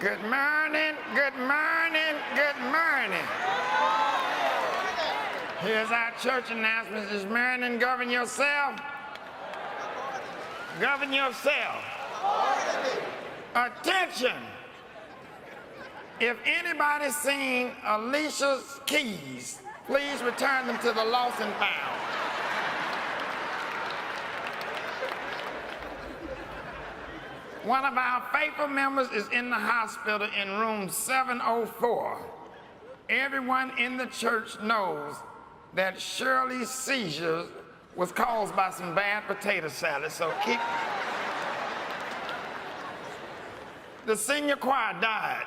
Good morning, good morning, good morning. Here's our church announcements this morning. Govern yourself. Govern yourself. Attention. If anybody's seen Alicia's keys, please return them to the lost and found. One of our faithful members is in the hospital in room 704. Everyone in the church knows that Shirley's seizures was caused by some bad potato salad, so keep... The senior choir died.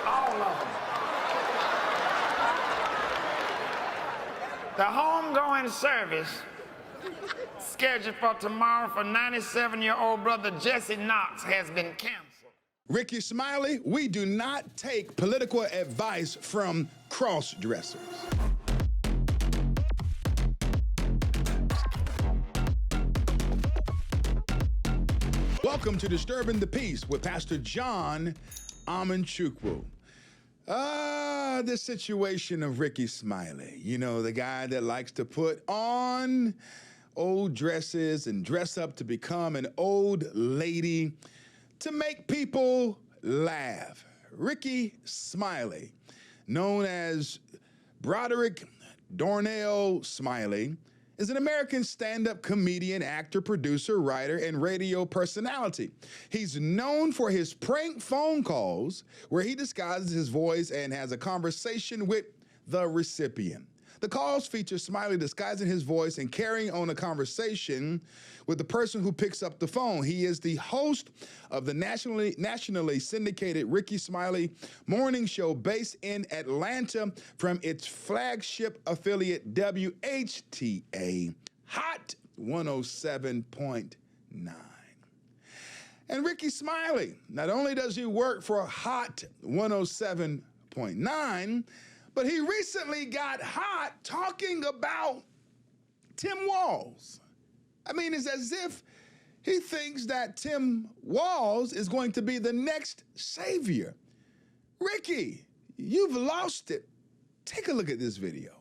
All of them. The homegoing service scheduled for tomorrow for 97-year-old brother Jesse Knox has been canceled. Ricky Smiley, we do not take political advice from cross-dressers. Welcome to Disturbing the Peace with Pastor John Amanchukwu. This situation of Ricky Smiley, you know, the guy that likes to put on old dresses and dress up to become an old lady to make people laugh. Ricky Smiley, known as Broderick Darnell Smiley, is an American stand-up comedian, actor, producer, writer, and radio personality. He's known for his prank phone calls where he disguises his voice and has a conversation with the recipient. The calls feature Smiley disguising his voice and carrying on a conversation with the person who picks up the phone. He is the host of the nationally syndicated Ricky Smiley morning show based in Atlanta from its flagship affiliate WHTA Hot 107.9. And Ricky Smiley, not only does he work for Hot 107.9, but he recently got hot talking about Tim Walz. I mean, it's as if he thinks that Tim Walz is going to be the next savior. Ricky, you've lost it. Take a look at this video.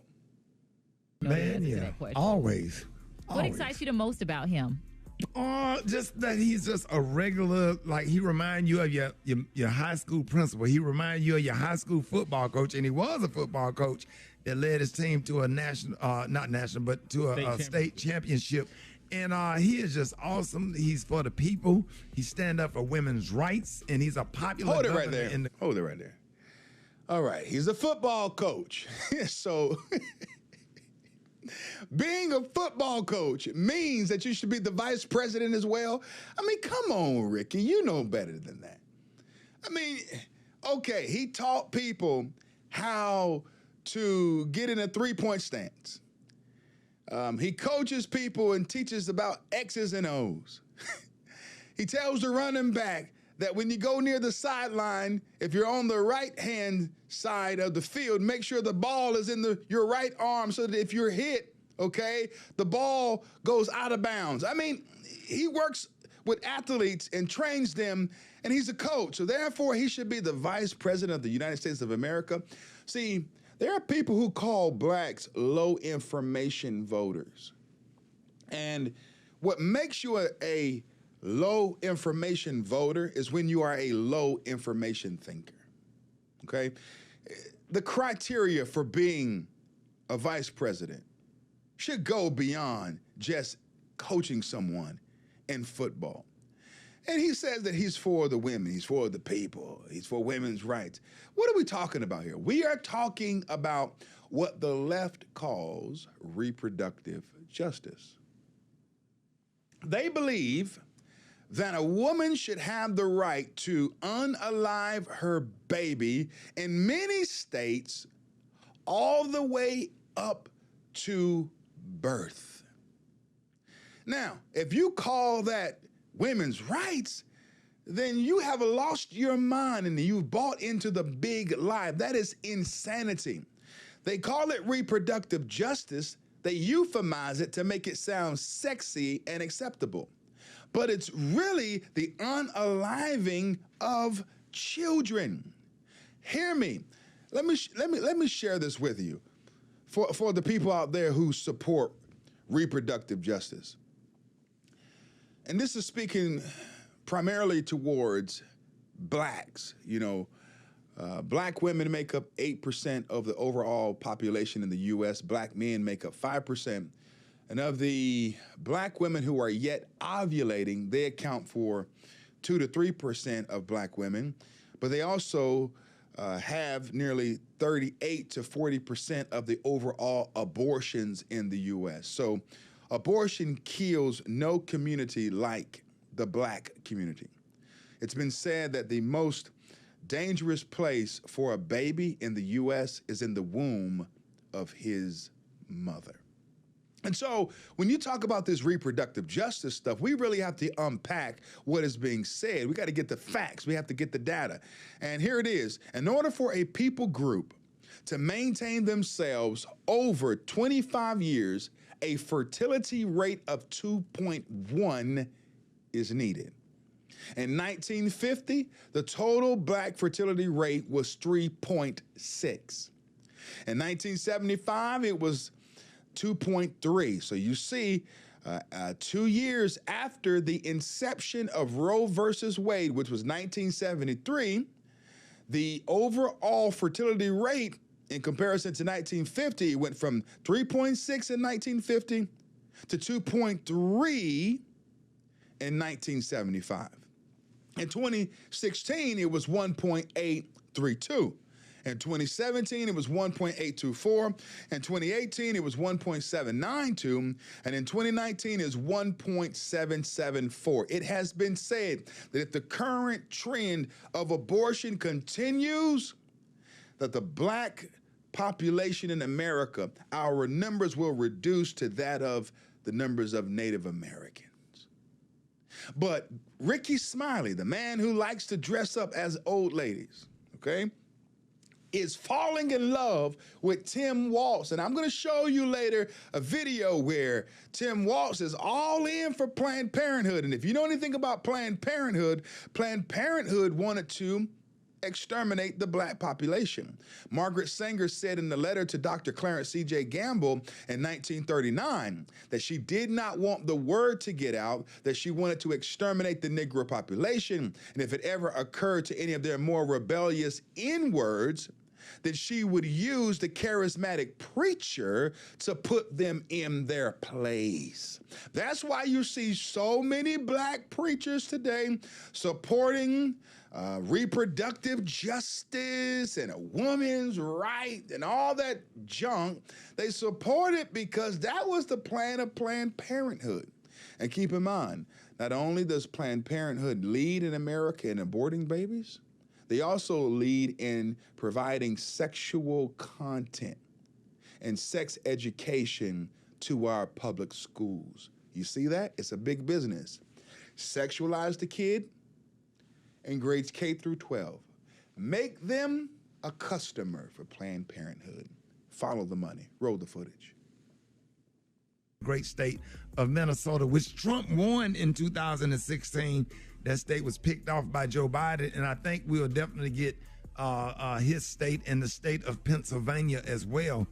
Man, yeah, always. What excites you the most about him? Just that he's just a regular, like he reminds you of your high school principal. He reminds you of your high school football coach, and he was a football coach that led his team to a national, not national, but to a state championship. And he is just awesome. He's for the people. He stand up for women's rights, and he's a popular. Hold it right there. Hold it right there. All right, he's a football coach. So being a football coach means that you should be the vice president as well. I mean, come on, Ricky, you know better than that. I mean, okay, he taught people how to get in a three-point stance. He coaches people and teaches about X's and O's. He tells the running back that when you go near the sideline, if you're on the right-hand side of the field, make sure the ball is in your right arm so that if you're hit, okay, the ball goes out of bounds. I mean, he works with athletes and trains them, and he's a coach. So therefore, he should be the vice president of the United States of America. See, there are people who call blacks low information voters. And what makes you a low information voter is when you are a low information thinker, okay? The criteria for being a vice president should go beyond just coaching someone in football. And he says that he's for the women, he's for the people, he's for women's rights. What are we talking about here? We are talking about what the left calls reproductive justice. They believe that a woman should have the right to unalive her baby in many states all the way up to birth. Now, if you call that women's rights, then you have lost your mind and you've bought into the big lie. That is insanity. They call it reproductive justice. They euphemize it to make it sound sexy and acceptable. But it's really the unaliving of children. Hear me. Let me share this with you for the people out there who support reproductive justice. And this is speaking primarily towards blacks. Black women make up 8% of the overall population in the U.S. Black men make up 5%. And of the black women who are yet ovulating, they account for 2 to 3% of black women. But they also have nearly 38 to 40% of the overall abortions in the U.S. So abortion kills no community like the black community. It's been said that the most dangerous place for a baby in the U.S. is in the womb of his mother. And so when you talk about this reproductive justice stuff, we really have to unpack what is being said. We got to get the facts. We have to get the data. And here it is. In order for a people group to maintain themselves over 25 years, a fertility rate of 2.1 is needed. In 1950, the total black fertility rate was 3.6. In 1975, it was 2.3. So you see, 2 years after the inception of Roe versus Wade, which was 1973, the overall fertility rate in comparison to 1950 went from 3.6 in 1950 to 2.3 in 1975. In 2016, it was 1.832. In 2017, it was 1.824. In 2018, it was 1.792. And in 2019, is 1.774. It has been said that if the current trend of abortion continues, that the black population in America, our numbers will reduce to that of the numbers of Native Americans. But Ricky Smiley, the man who likes to dress up as old ladies, okay, is falling in love with Tim Walz. And I'm going to show you later a video where Tim Walz is all in for Planned Parenthood. And if you know anything about Planned Parenthood wanted to exterminate the black population. Margaret Sanger said in the letter to Dr. Clarence C.J. Gamble in 1939 that she did not want the word to get out, that she wanted to exterminate the Negro population. And if it ever occurred to any of their more rebellious N-words, that she would use the charismatic preacher to put them in their place. That's why you see so many black preachers today supporting reproductive justice and a woman's right and all that junk. They support it because that was the plan of Planned Parenthood. And keep in mind, not only does Planned Parenthood lead in America in aborting babies, they also lead in providing sexual content and sex education to our public schools. You see that? It's a big business. Sexualize the kid in grades K through 12. Make them a customer for Planned Parenthood. Follow the money. Roll the footage. Great state of Minnesota, which Trump won in 2016. That state was picked off by Joe Biden, and I think we'll definitely get his state and the state of Pennsylvania as well.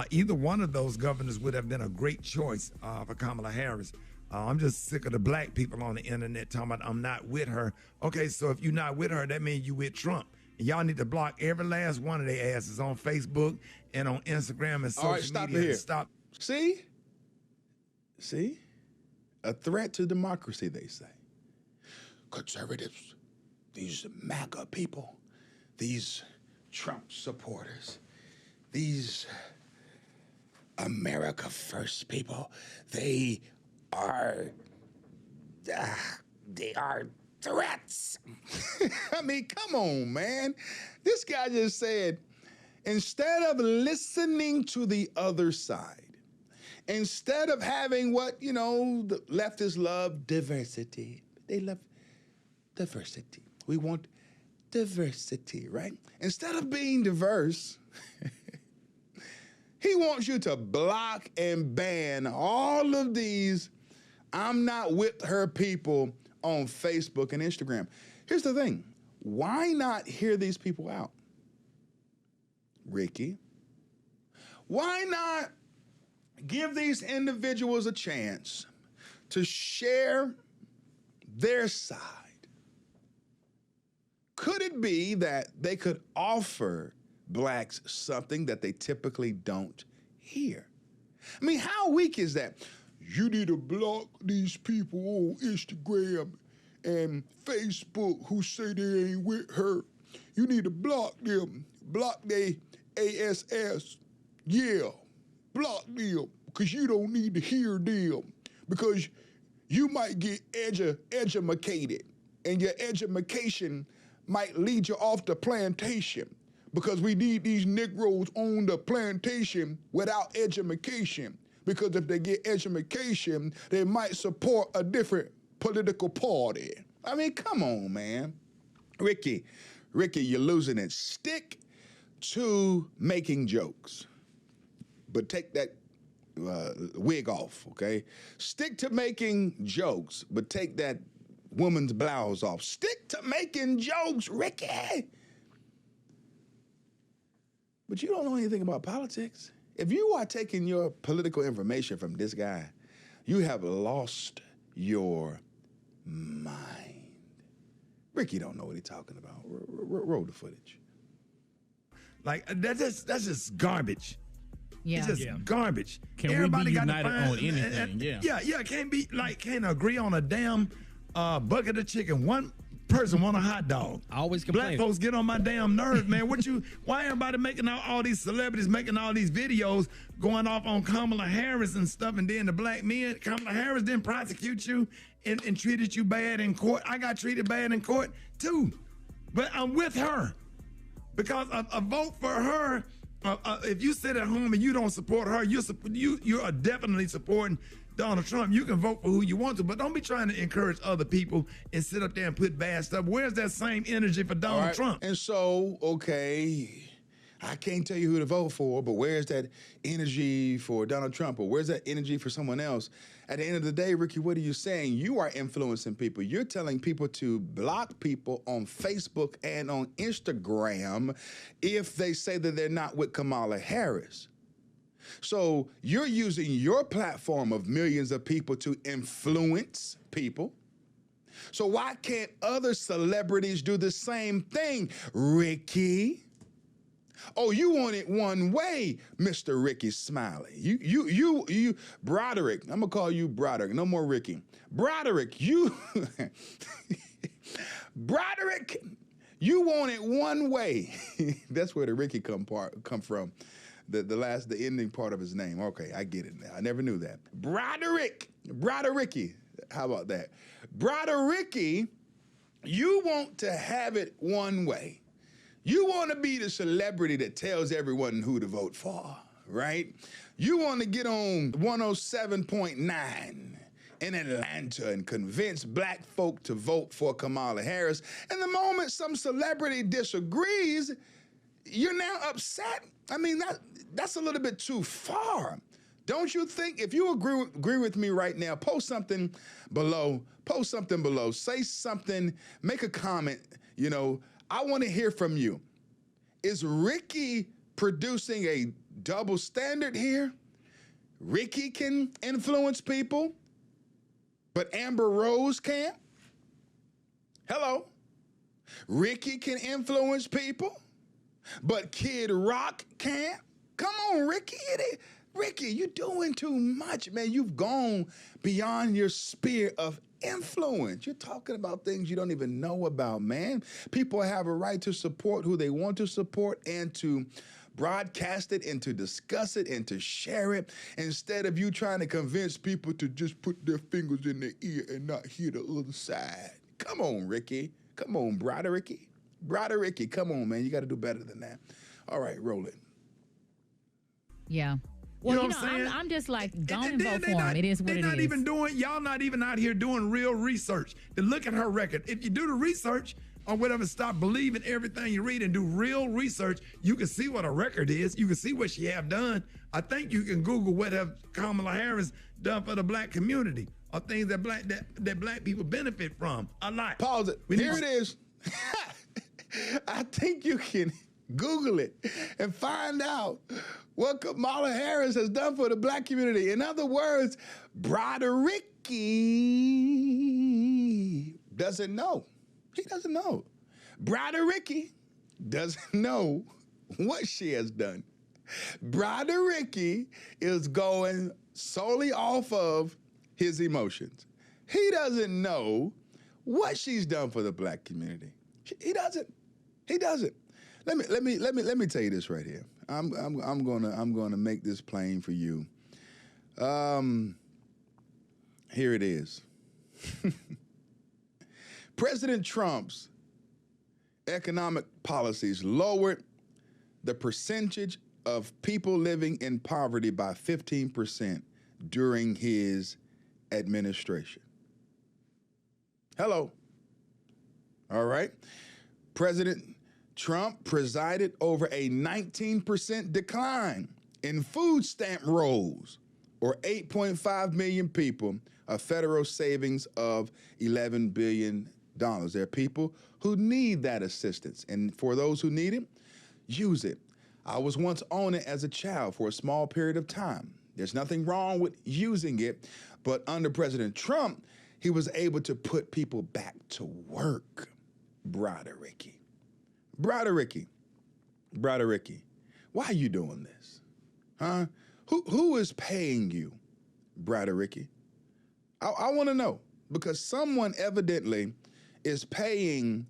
Either one of those governors would have been a great choice for Kamala Harris. I'm just sick of the black people on the internet talking about I'm not with her. Okay, so if you're not with her, that means you with Trump. And y'all need to block every last one of their asses on Facebook and on Instagram and social All right, stop media. it here. Stop. See? A threat to democracy, they say. Conservatives, these MAGA people, these Trump supporters, these America First people, they are threats. I mean, come on, man. This guy just said, instead of listening to the other side, instead of having what, the leftists love, diversity. They love diversity. We want diversity, right? Instead of being diverse, He wants you to block and ban all of these I'm not with her people on Facebook and Instagram. Here's the thing. Why not hear these people out? Ricky, why not give these individuals a chance to share their side? Could it be that they could offer blacks something that they typically don't hear? I mean, how weak is that? You need to block these people on Instagram and Facebook who say they ain't with her. You need to block them. Block their ASS. Yeah, block them, because you don't need to hear them, because you might get educated, and your education might lead you off the plantation, because we need these Negroes on the plantation without education, because if they get education, they might support a different political party. I mean, come on, man. Ricky, you're losing it. Stick to making jokes, but take that wig off, okay? Stick to making jokes, but take that woman's blouse off. Stick to making jokes, Ricky. But you don't know anything about politics. If you are taking your political information from this guy, you have lost your mind. Ricky don't know what he's talking about. Roll the footage. Like, that's just garbage. Yeah. It's just garbage. Can Everybody we be got united to find, on anything? Can't agree on a damn bucket of chicken. One person want a hot dog. I always Black complain. folks get on my damn nerves, man. Why everybody making all these celebrities making all these videos going off on Kamala Harris and stuff, and then the black men, Kamala Harris didn't prosecute you and treated you bad in court. I got treated bad in court too, but I'm with her because a vote for her. If you sit at home and you don't support her, you are definitely supporting Donald Trump. You can vote for who you want to, but don't be trying to encourage other people and sit up there and put bad stuff. Where's that same energy for Donald Trump? And so, okay, I can't tell you who to vote for, but where's that energy for Donald Trump, or where's that energy for someone else? At the end of the day, Ricky, what are you saying? You are influencing people. You're telling people to block people on Facebook and on Instagram if they say that they're not with Kamala Harris. So you're using your platform of millions of people to influence people. So why can't other celebrities do the same thing, Ricky? Oh, you want it one way, Mr. Ricky Smiley. You, Broderick. I'm gonna call you Broderick. No more Ricky. Broderick, Broderick, you want it one way. That's where the Ricky come from. The ending part of his name. Okay, I get it now. I never knew that. Brodericky. How about that? Brodericky, you want to have it one way. You want to be the celebrity that tells everyone who to vote for, right? You want to get on 107.9 in Atlanta and convince black folk to vote for Kamala Harris. And the moment some celebrity disagrees, you're now upset. I mean, that's a little bit too far. Don't you think? If you agree with me right now, post something below. Say something, make a comment, I want to hear from you. Is Ricky producing a double standard here? Ricky can influence people, but Amber Rose can't? Hello? Ricky can influence people, but Kid Rock can't? Come on, Ricky. Ricky, you're doing too much, man. You've gone beyond your sphere of influence. You're talking about things you don't even know about, man. People have a right to support who they want to support and to broadcast it and to discuss it and to share it, instead of you trying to convince people to just put their fingers in their ear and not hear the other side. Come on, Ricky. Come on, Brodericky. Brodericky, come on, man. You got to do better than that. All right, roll it. Yeah. Well, You know what I'm saying? I'm just like, go And and then vote for him. It is what it They're is. y'all not even out here doing real research to look at her record. If you do the research, or whatever. Stop believing everything you read and do real research. You can see what a record is. You can see what she have done. I think you can Google what have Kamala Harris done for the black community, or things that black people benefit from a lot. Pause it. Here it is. I think you can Google it and find out what Kamala Harris has done for the black community. In other words, Ricky doesn't know. He doesn't know. Ricky doesn't know what she has done. Ricky is going solely off of his emotions. He doesn't know what she's done for the black community. He doesn't. He doesn't. Let me tell you this right here. I'm gonna make this plain for you. Here it is. President Trump's economic policies lowered the percentage of people living in poverty by 15% during his administration. Hello. All right. President Trump presided over a 19% decline in food stamp rolls, or 8.5 million people, a federal savings of $11 billion. There are people who need that assistance, and for those who need it, use it. I was once on it as a child for a small period of time. There's nothing wrong with using it, but under President Trump, he was able to put people back to work. Ricky. Ricky, why are you doing this? Huh? Who is paying you, Ricky? I want to know, because someone evidently is paying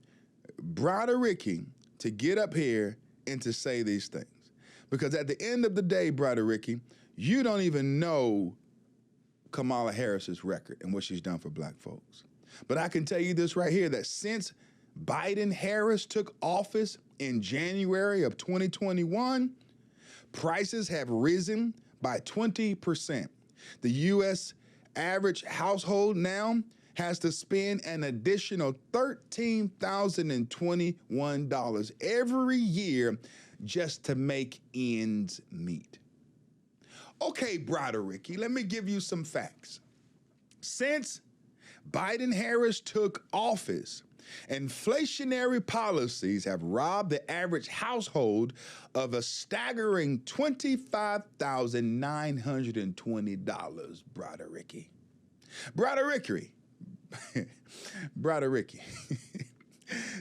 Ricky to get up here and to say these things. Because at the end of the day, Ricky, you don't even know Kamala Harris's record and what she's done for black folks. But I can tell you this right here, that since Biden-Harris took office in January of 2021, prices have risen by 20%. The U.S. average household now has to spend an additional $13,021 every year just to make ends meet. Okay, Ricky, let me give you some facts. Since Biden-Harris took office, inflationary policies have robbed the average household of a staggering $25,920, Ricky. Ricky.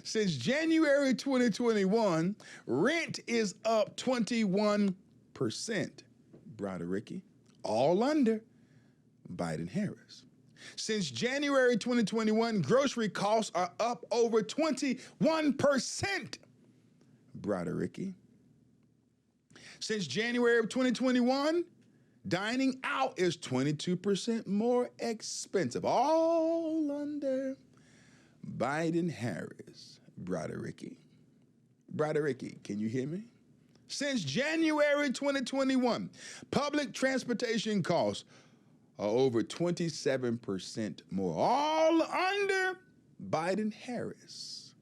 Since January 2021, rent is up 21%, Ricky, all under Biden-Harris. Since January 2021, grocery costs are up over 21%, Ricky. Since January of 2021, dining out is 22% more expensive, all under Biden-Harris, Ricky. Ricky, can you hear me? Since January 2021, public transportation costs are over 27% more, all under Biden-Harris.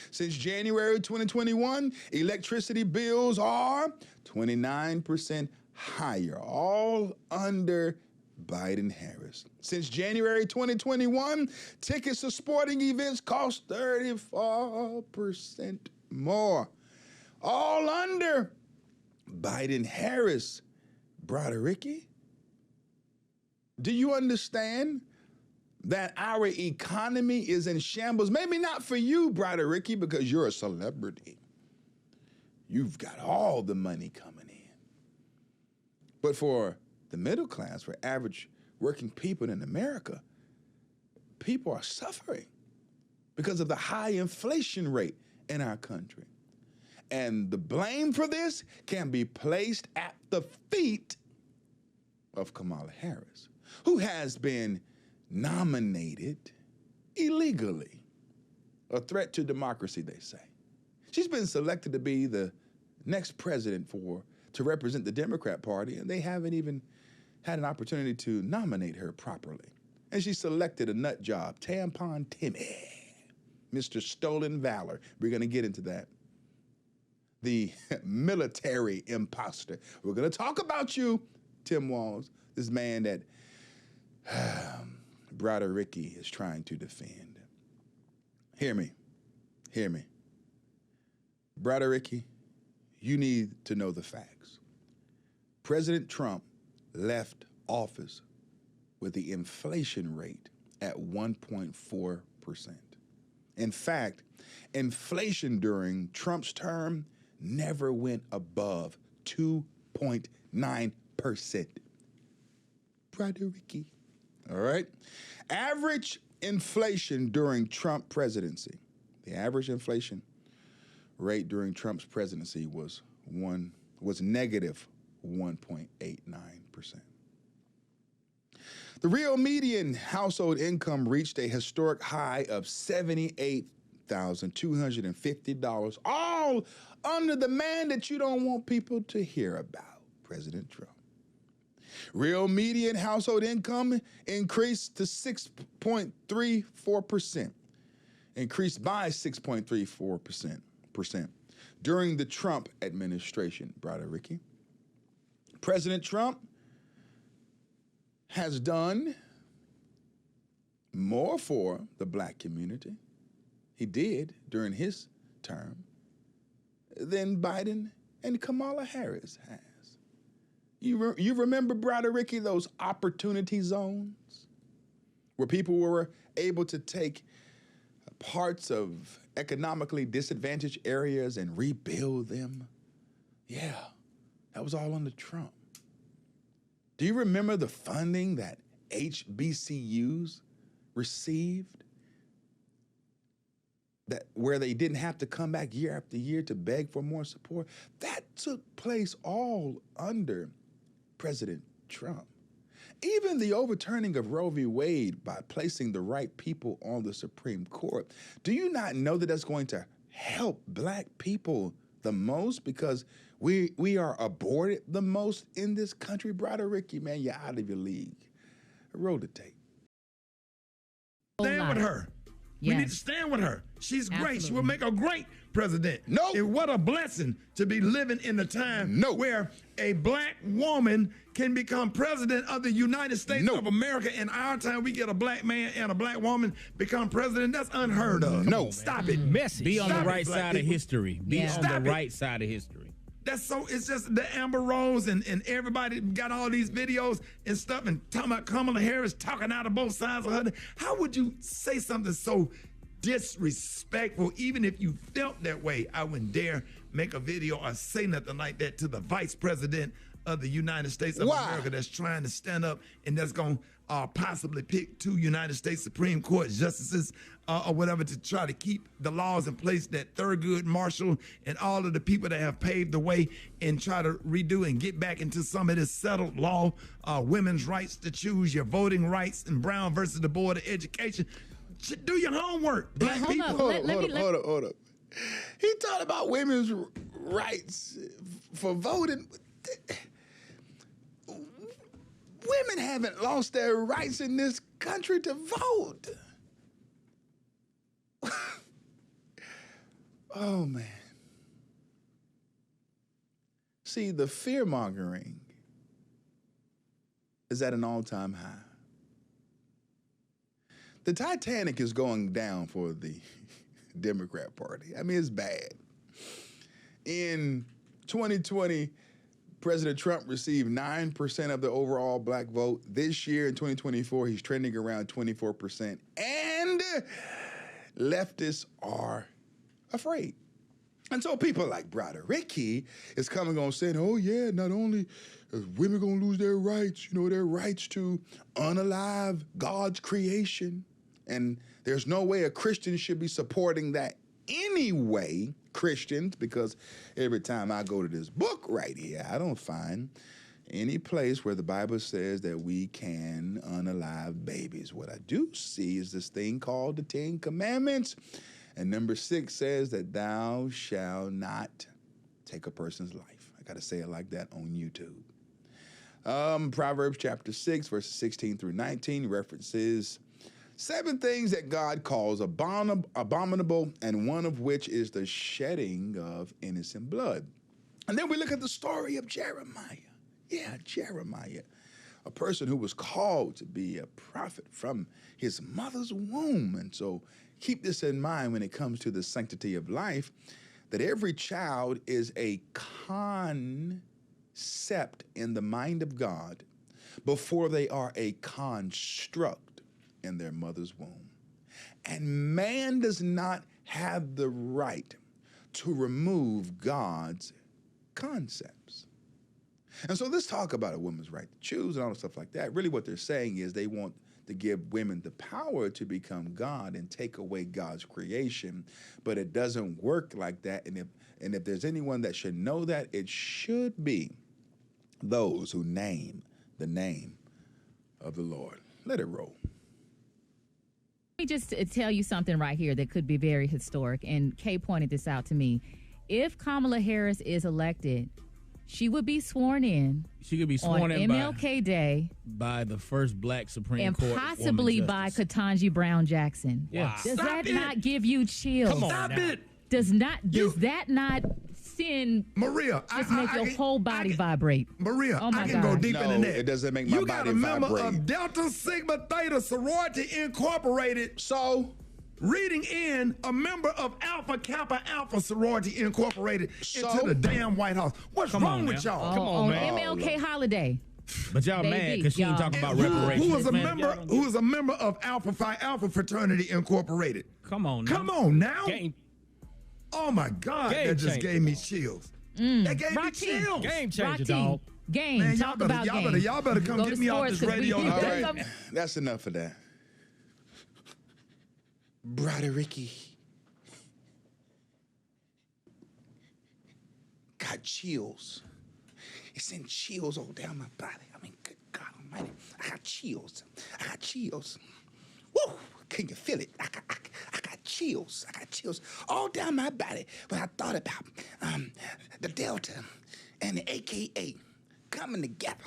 Since January 2021, electricity bills are 29% higher, all under Biden-Harris. Since January 2021, tickets to sporting events cost 34% more, all under Biden-Harris. Ricky, do you understand that our economy is in shambles? Maybe not for you, Ricky, because you're a celebrity. You've got all the money coming in. But for the middle class, for average working people in America, people are suffering because of the high inflation rate in our country. And the blame for this can be placed at the feet of Kamala Harris, who has been nominated illegally. A threat to democracy, they say. She's been selected to be the next president to represent the Democrat Party, and they haven't even had an opportunity to nominate her properly. And she selected a nut job, Tampon Timmy. Mr. Stolen Valor. We're going to get into that. The military imposter. We're going to talk about you, Tim Walz, this man that Brother Ricky is trying to defend. Hear me. Hear me. Brother Ricky, you need to know the facts. President Trump left office with the inflation rate at 1.4%. In fact, inflation during Trump's term never went above 2.9%. Brother Ricky. All right? Average inflation during Trump presidency, the average inflation rate during Trump's presidency was negative 1.89%. The real median household income reached a historic high of $78,250, all under the man that you don't want people to hear about, President Trump. Real median household income increased to 6.34%, increased by 6.34% during the Trump administration, Brother Ricky. President Trump has done more for the black community, he did during his term, than Biden and Kamala Harris has. You remember, Brother Ricky, those opportunity zones where people were able to take parts of economically disadvantaged areas and rebuild them? Yeah, that was all under Trump. Do you remember the funding that HBCUs received? That where they didn't have to come back year after year to beg for more support? That took place all under President Trump. Even the overturning of Roe v. Wade by placing the right people on the Supreme Court. Do you not know that that's going to help black people the most because we are aborted the most in this country? Brother Ricky, man, you're out of your league. Roll the tape. Stand with her. We Yes. need to stand with her. She's great. She Absolutely. will make a great president. No. And what a blessing to be living in a time No. where a black woman can become president of the United States No. of America. In our time, we get a black man and a black woman become president. That's unheard of. No. Stop it. Message. Be on Stop the it, right black side of people. history. Be Yeah. on Stop the it. right side of history. That's so, it's just the Amber Rose and everybody got all these videos and stuff and talking about Kamala Harris talking out of both sides of her. How would you say something so disrespectful? Even if you felt that way, I wouldn't dare make a video or say nothing like that to the vice president of the United States of Why? America that's trying to stand up and that's going to possibly pick 2 United States Supreme Court justices or whatever to try to keep the laws in place that Thurgood Marshall and all of the people that have paved the way and try to redo and get back into some of this settled law, women's rights to choose, your voting rights, and Brown versus the Board of Education. Do your homework, black Hold people. up. Hold up. He talked about women's rights for voting. Women haven't lost their rights in this country to vote. Oh, man. See, the fear-mongering is at an all-time high. The Titanic is going down for the Democrat Party. I mean, it's bad. In 2020, President Trump received 9% of the overall black vote. This year, in 2024, he's trending around 24%. And leftists are afraid. And so people like Brother Ricky is coming on saying, oh, yeah, not only are women going to lose their rights, their rights to unalive God's creation. And there's no way a Christian should be supporting that anyway, Christians, because every time I go to this book right here, I don't find any place where the Bible says that we can unalive babies. What I do see is this thing called the 10 Commandments. And number 6 says that thou shalt not take a person's life. I got to say it like that on YouTube. Proverbs chapter 6, verses 16 through 19 references 7 things that God calls abominable, and one of which is the shedding of innocent blood. And then we look at the story of Jeremiah. Yeah, Jeremiah, a person who was called to be a prophet from his mother's womb. And so keep this in mind when it comes to the sanctity of life, that every child is a concept in the mind of God before they are a construct in their mother's womb. And man does not have the right to remove God's concepts. And so let's talk about a woman's right to choose and all the stuff like that. Really what they're saying is they want to give women the power to become God and take away God's creation, but it doesn't work like that. And if there's anyone that should know that, it should be those who name the name of the Lord. Let it roll. Let me just tell you something right here that could be very historic, and Kay pointed this out to me. If Kamala Harris is elected, she would be sworn in. She could be sworn on in MLK Day by the first black Supreme and Court possibly woman by justice. Ketanji Brown Jackson. Yeah. Does Stop that it. not give you chills? Come on Stop now. it. Does that not send Maria, just make your whole body vibrate? Maria, Oh my I can go God. deep No, into that. it doesn't make my you got body a member vibrate. of Delta Sigma Theta Sorority Incorporated So, reading in a member of Alpha Kappa Alpha Sorority Incorporated So? into the damn White House. What's Come wrong on with now. y'all? Come on, on man. MLK holiday. But y'all Baby, mad because she ain't y'all. talking about Who reparations. is a Man, member? y'all don't Who get- is a member of Alpha Phi Alpha Fraternity Incorporated? Come on now. Come on now. Game, Oh my God, Game that just changer. gave me chills. That gave me Rocky. chills. game changer, Rocky, dog. game. Man, Talk about game. y'all better come Go get to me off sports this 'cause we- radio all today. right, that's enough of that. Brother Ricky got chills. It sent chills all down my body. I mean, good God Almighty, I got chills. I got chills. Woo! Can you feel it? I got chills. I got chills all down my body when I thought about the Delta and the AKA coming together,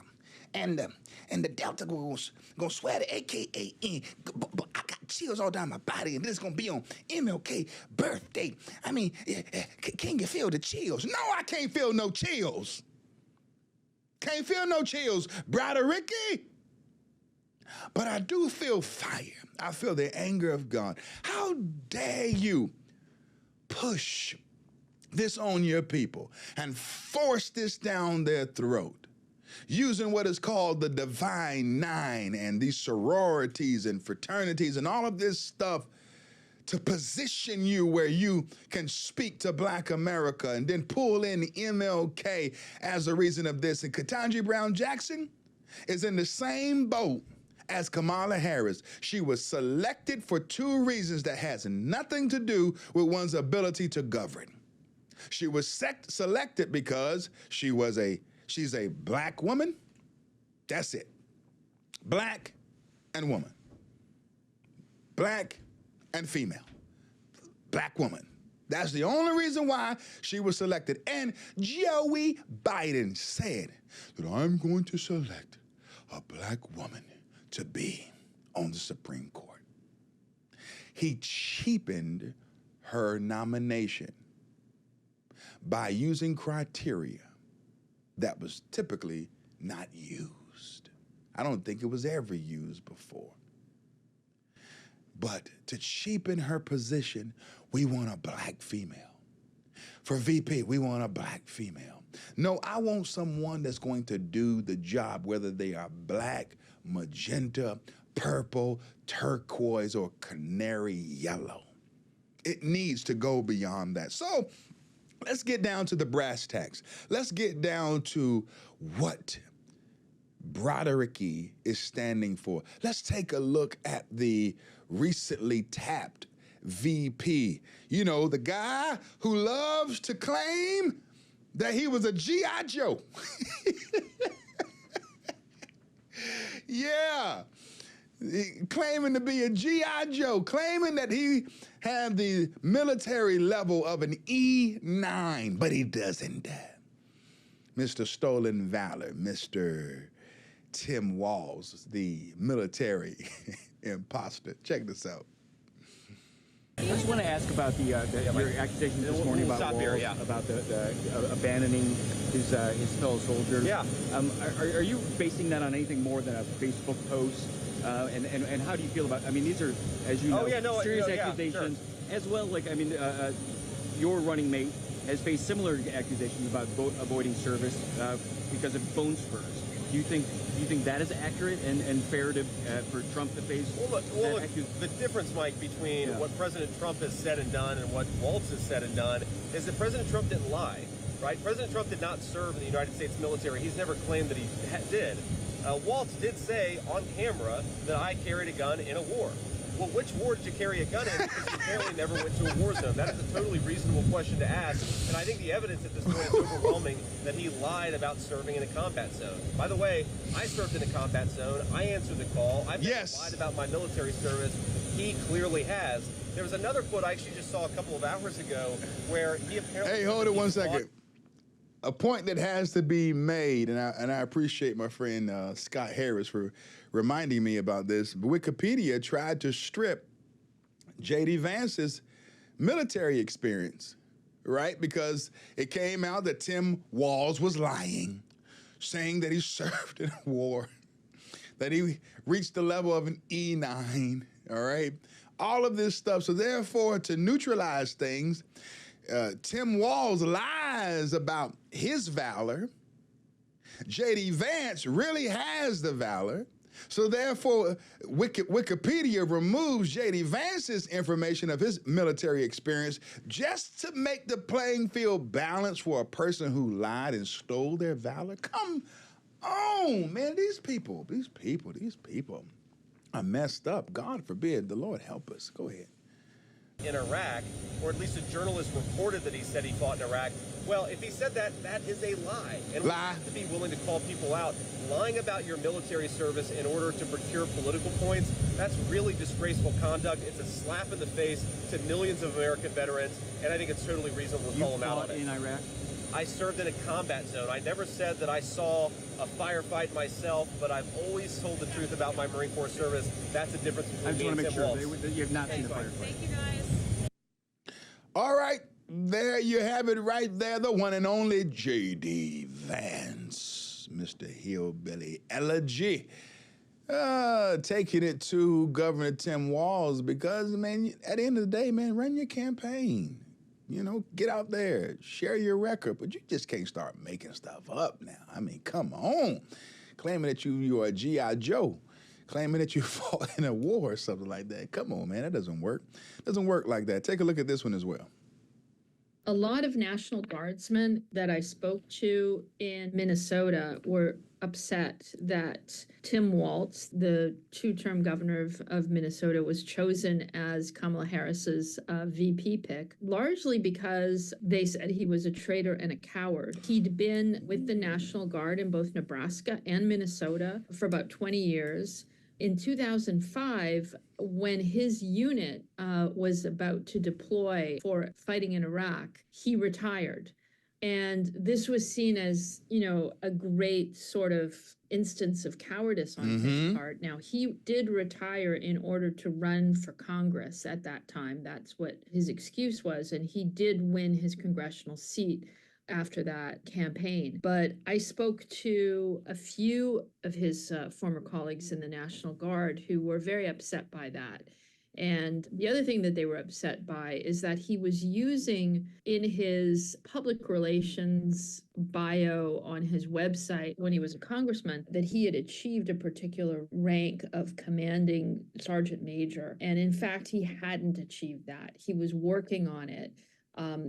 and the Delta gonna swear the AKA in. But I got chills all down my body, and this is gonna be on MLK birthday. I mean, can you feel the chills? No, I can't feel no chills. Can't feel no chills, Brother Ricky. But I do feel fire. I feel the anger of God. How dare you push this on your people and force this down their throat, using what is called the Divine Nine and these sororities and fraternities and all of this stuff to position you where you can speak to Black America, and then pull in MLK as a reason of this. And Ketanji Brown Jackson is in the same boat as Kamala Harris. She was selected for 2 reasons that has nothing to do with one's ability to govern. She was selected because she's a Black woman. That's it. Black and woman. Black and female. Black woman. That's the only reason why she was selected. And Joey Biden said that I'm going to select a Black woman to be on the Supreme Court. He cheapened her nomination by using criteria that was typically not used. I don't think it was ever used before. But to cheapen her position, we want a Black female. For VP, we want a Black female. No, I want someone that's going to do the job, whether they are Black, magenta, purple, turquoise, or canary yellow. It needs to go beyond that. So let's get down to the brass tacks. Let's get down to what Brodericky is standing for. Let's take a look at the recently tapped VP. You know, the guy who loves to claim that he was a G.I. Joe. Yeah. Claiming to be a G.I. Joe, claiming that he had the military level of an E9, but he doesn't. Mr. Stolen Valor, Mr. Tim Walz, the military Imposter. Check this out. I just want to ask about your accusations this morning about stop Walls, here, yeah. about the abandoning his fellow soldiers. Yeah. Are you basing that on anything more than a Facebook post? And how do you feel about? I mean, these are, as you know, serious accusations, as well. Like, I mean, your running mate has faced similar accusations about avoiding service because of phone spurs. Do you think that is accurate and fair to for Trump to face? Well, look, the difference, Mike, between what President Trump has said and done and what Waltz has said and done is that President Trump didn't lie, right? President Trump did not serve in the United States military. He's never claimed that he did. Waltz did say on camera that I carried a gun in a war. Well, which war did you carry a gun in? Because you apparently never went to a war zone. That is a totally reasonable question to ask. And I think the evidence at this point is overwhelming that he lied about serving in a combat zone. By the way, I served in a combat zone. I answered the call. I've never lied about my military service. He clearly has. There was another quote I actually just saw a couple of hours ago where he apparently... Hey, hold it 1 second. A point that has to be made, and I appreciate my friend Scott Harris for reminding me about this. Wikipedia tried to strip J.D. Vance's military experience, right? Because it came out that Tim Walz was lying, saying that he served in a war, that he reached the level of an E9, all right? All of this stuff. So therefore, to neutralize things, Tim Walz lies about his valor. J.D. Vance really has the valor. So therefore, Wikipedia removes J.D. Vance's information of his military experience just to make the playing field balanced for a person who lied and stole their valor. Come on, man. These people are messed up. God forbid. The Lord help us. Go ahead. In Iraq, or at least a journalist reported that he said he fought in Iraq. Well, if he said that, that is a lie. And we have to be willing to call people out. Lying about your military service in order to procure political points, that's really disgraceful conduct. It's a slap in the face to millions of American veterans, and I think it's totally reasonable to call them out on it. You fought in Iraq? I served in a combat zone. I never said that I saw a firefight myself, but I've always told the truth about my Marine Corps service. That's the difference between me and Tim Walz. I just want to make sure you have not seen a firefight. Thank you, guys. All right, there you have it right there, the one and only J.D. Vance, Mr. Hillbilly Elegy. Taking it to Governor Tim Walz because, man, at the end of the day, man, run your campaign. You know, get out there, share your record, but you just can't start making stuff up now. I mean, come on. Claiming that you are a G.I. Joe, claiming that you fought in a war or something like that. Come on, man, that doesn't work. It doesn't work like that. Take a look at this one as well. A lot of National Guardsmen that I spoke to in Minnesota were upset that Tim Walz, the two-term governor of Minnesota, was chosen as Kamala Harris's VP pick, largely because they said he was a traitor and a coward. He'd been with the National Guard in both Nebraska and Minnesota for about 20 years. In 2005, when his unit was about to deploy for fighting in Iraq, he retired. And this was seen as, you know, a great sort of instance of cowardice on his part. Now, he did retire in order to run for Congress at that time. That's what his excuse was. And he did win his congressional seat after that campaign. But I spoke to a few of his former colleagues in the National Guard who were very upset by that. And the other thing that they were upset by is that he was using in his public relations bio on his website when he was a congressman that he had achieved a particular rank of commanding sergeant major. And in fact, he hadn't achieved that. He was working on it.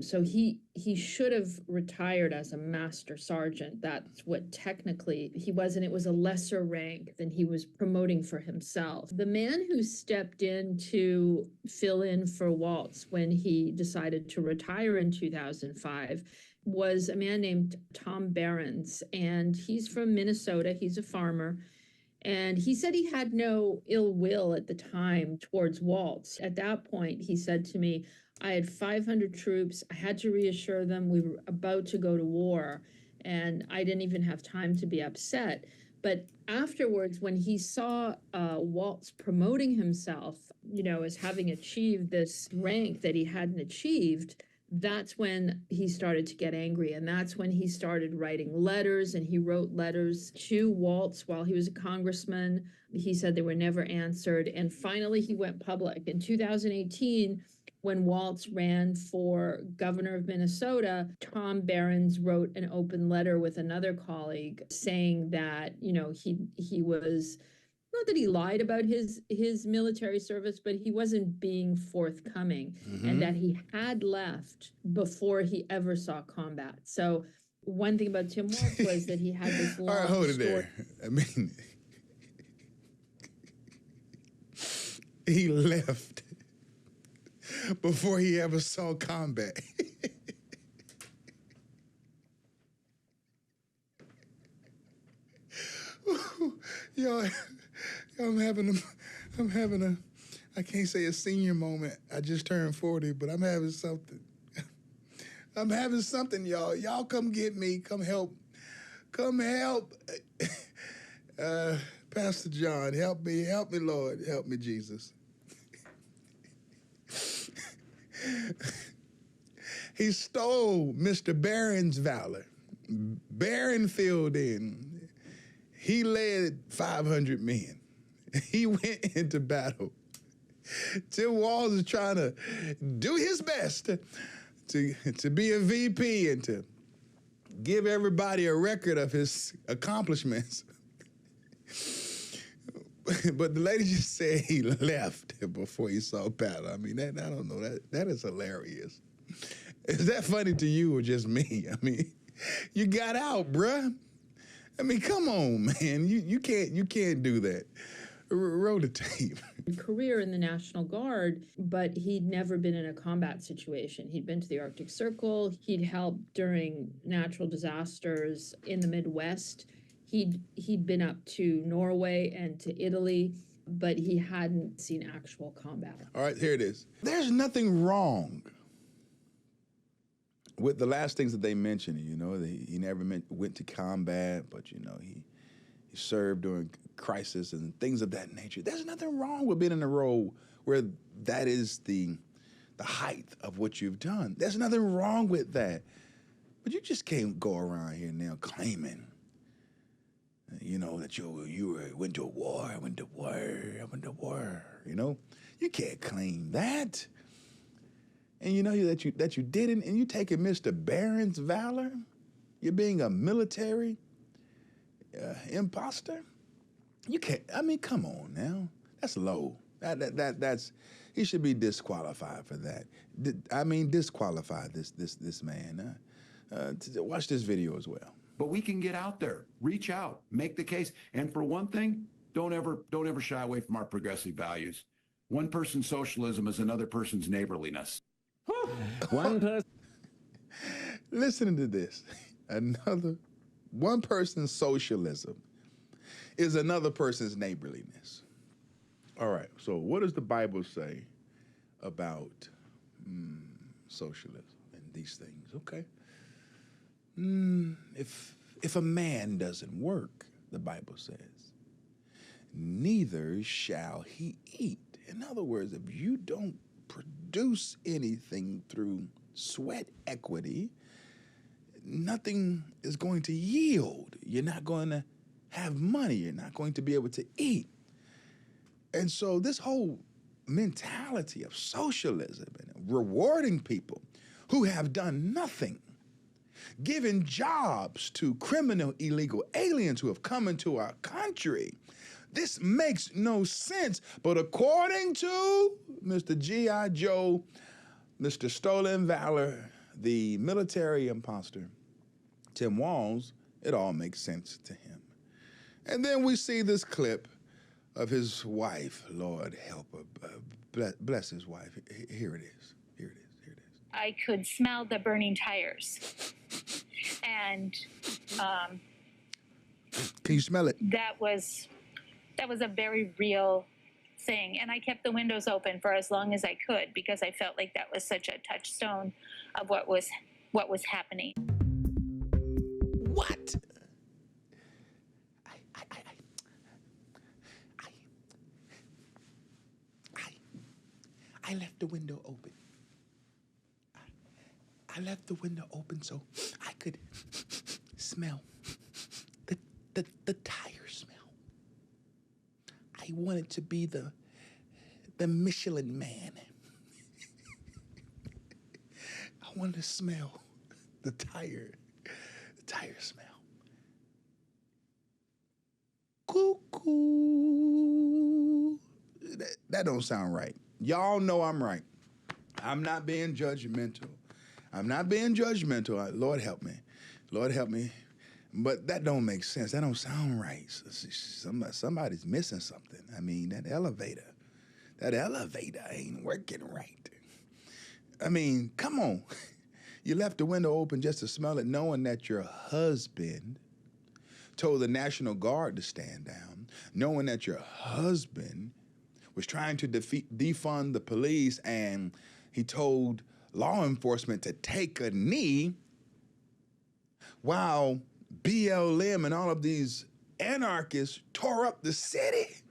So he should have retired as a master sergeant. That's what technically he was, and it was a lesser rank than he was promoting for himself. The man who stepped in to fill in for Waltz when he decided to retire in 2005 was a man named Tom Behrens, and he's from Minnesota. He's a farmer. And he said he had no ill will at the time towards Waltz. At that point, he said to me, I had 500 troops. I had to reassure them we were about to go to war, and I didn't even have time to be upset. But afterwards, when he saw Waltz promoting himself, as having achieved this rank that he hadn't achieved, that's when he started to get angry. And that's when he started writing letters, and he wrote letters to Waltz while he was a congressman. He said they were never answered. And finally, he went public. In 2018, when Waltz ran for governor of Minnesota, Tom Behrens wrote an open letter with another colleague saying that, he was, not that he lied about his military service, but he wasn't being forthcoming, and that he had left before he ever saw combat. So one thing about Tim Waltz was that he had this long All right, hold it story. there. I mean, he left before he ever saw combat. Yo, I'm having a, I can't say a senior moment. I just turned 40, but I'm having something. I'm having something, y'all. Y'all come get me. Come help. Come help. Pastor John, help me, Lord. Help me, Jesus. He stole Mr. Barron's valor. Barron filled in. He led 500 men. He went into battle. Tim Walz is trying to do his best to be a VP and to give everybody a record of his accomplishments. But the lady just said he left before he saw battle. I mean, I don't know. That is hilarious. Is that funny to you or just me? I mean, you got out, bruh. I mean, come on, man. You can't do that. Roll the tape. Career in the National Guard, but he'd never been in a combat situation. He'd been to the Arctic Circle. He'd helped during natural disasters in the Midwest. He'd been up to Norway and to Italy, but he hadn't seen actual combat. All right, here it is. There's nothing wrong with the last things that they mentioned. He never went to combat, but he served during crisis and things of that nature. There's nothing wrong with being in a role where that is the height of what you've done. There's nothing wrong with that. But you just can't go around here now claiming, that you went to war. You can't claim that. And that you didn't, and you taking Mr. Barron's valor. You're being a military imposter. You can't. I mean, come on now. That's low. That's. He should be disqualified for that. Disqualify this man. Watch this video as well. But we can get out there, reach out, make the case. And for one thing, don't ever shy away from our progressive values. One person's socialism is another person's neighborliness. One person. Listen to this. One person's socialism is another person's neighborliness. All right, so what does the Bible say about socialism and these things? Okay. If a man doesn't work, the Bible says, neither shall he eat. In other words, if you don't produce anything through sweat equity, nothing is going to yield. You're not going to have money. You're not going to be able to eat. And so this whole mentality of socialism and rewarding people who have done nothing, giving jobs to criminal illegal aliens who have come into our country, this makes no sense. But according to Mr. G.I. Joe, Mr. Stolen Valor, the military imposter, Tim Walz, it all makes sense to him. And then we see this clip of his wife. Lord help her. Bless his wife. Here it is. I could smell the burning tires. And can you smell it? That was a very real thing. And I kept the windows open for as long as I could because I felt like that was such a touchstone of what was happening. What? I I left the window open. I left the window open so I could smell the tire smell. I wanted to be the Michelin man. I wanted to smell the tire smell. Cuckoo. That don't sound right. Y'all know I'm right. I'm not being judgmental. Lord help me. Lord help me. But that don't make sense. That don't sound right. Somebody's missing something. I mean, that elevator ain't working right. I mean, come on. You left the window open just to smell it, knowing that your husband told the National Guard to stand down, knowing that your husband was trying to defund the police, and he told law enforcement to take a knee while BLM and all of these anarchists tore up the city.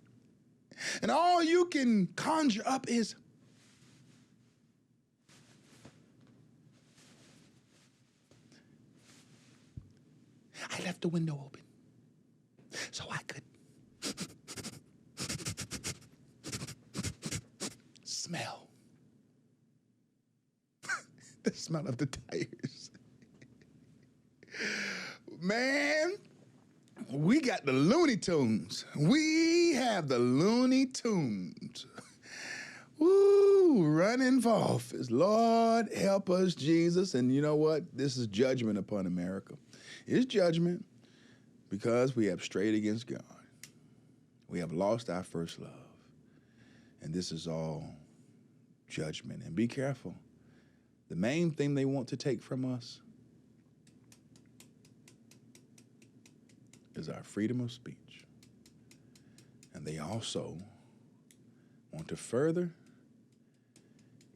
And all you can conjure up is, I left the window open so I could smell the smell of the tires. Man, we got the Looney Tunes. We have the Looney Tunes. Woo, running for office. Lord, help us, Jesus. And you know what? This is judgment upon America. It's judgment because we have strayed against God. We have lost our first love. And this is all judgment. And be careful. The main thing they want to take from us is our freedom of speech. And they also want to further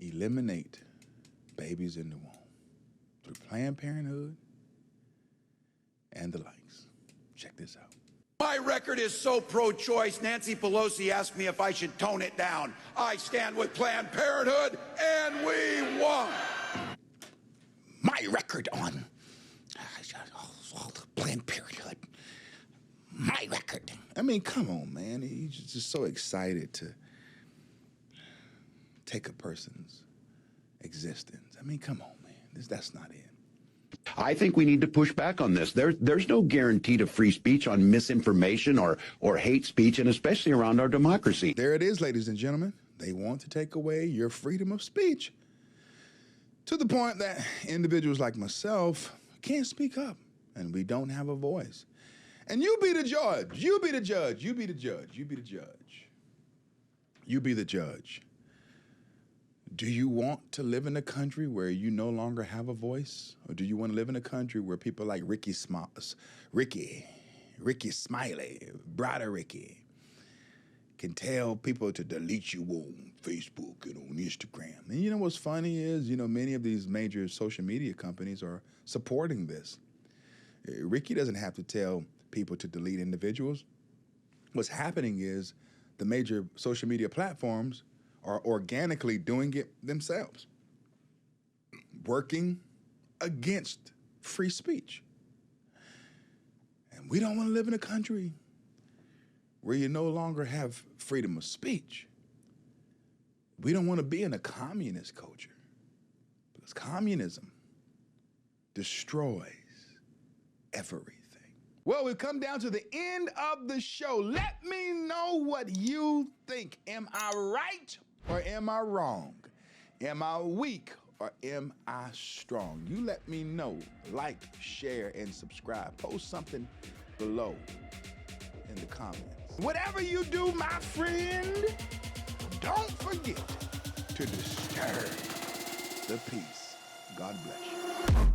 eliminate babies in the womb through Planned Parenthood and the likes. Check this out. My record is so pro-choice, Nancy Pelosi asked me if I should tone it down. I stand with Planned Parenthood, and we won. My record on Planned Parenthood. My record. I mean, come on, man. He's just so excited to take a person's existence. I mean, come on, man. That's not it. I think we need to push back on this. There's no guarantee to free speech on misinformation or hate speech, and especially around our democracy. There it is, ladies and gentlemen. They want to take away your freedom of speech to the point that individuals like myself can't speak up, and we don't have a voice. And you be the judge. You be the judge. You be the judge. You be the judge. You be the judge. Do you want to live in a country where you no longer have a voice? Or do you want to live in a country where people like Ricky Smiley, Brother Ricky, can tell people to delete you on Facebook and on Instagram? And you know what's funny is, many of these major social media companies are supporting this. Ricky doesn't have to tell people to delete individuals. What's happening is the major social media platforms are organically doing it themselves, working against free speech. And we don't want to live in a country where you no longer have freedom of speech. We don't want to be in a communist culture, because communism destroys everything. Well, we've come down to the end of the show. Let me know what you think. Am I right or am I wrong? Am I weak or am I strong? You let me know. Like, share, and subscribe. Post something below in the comments. Whatever you do, my friend, don't forget to disturb the peace. God bless you.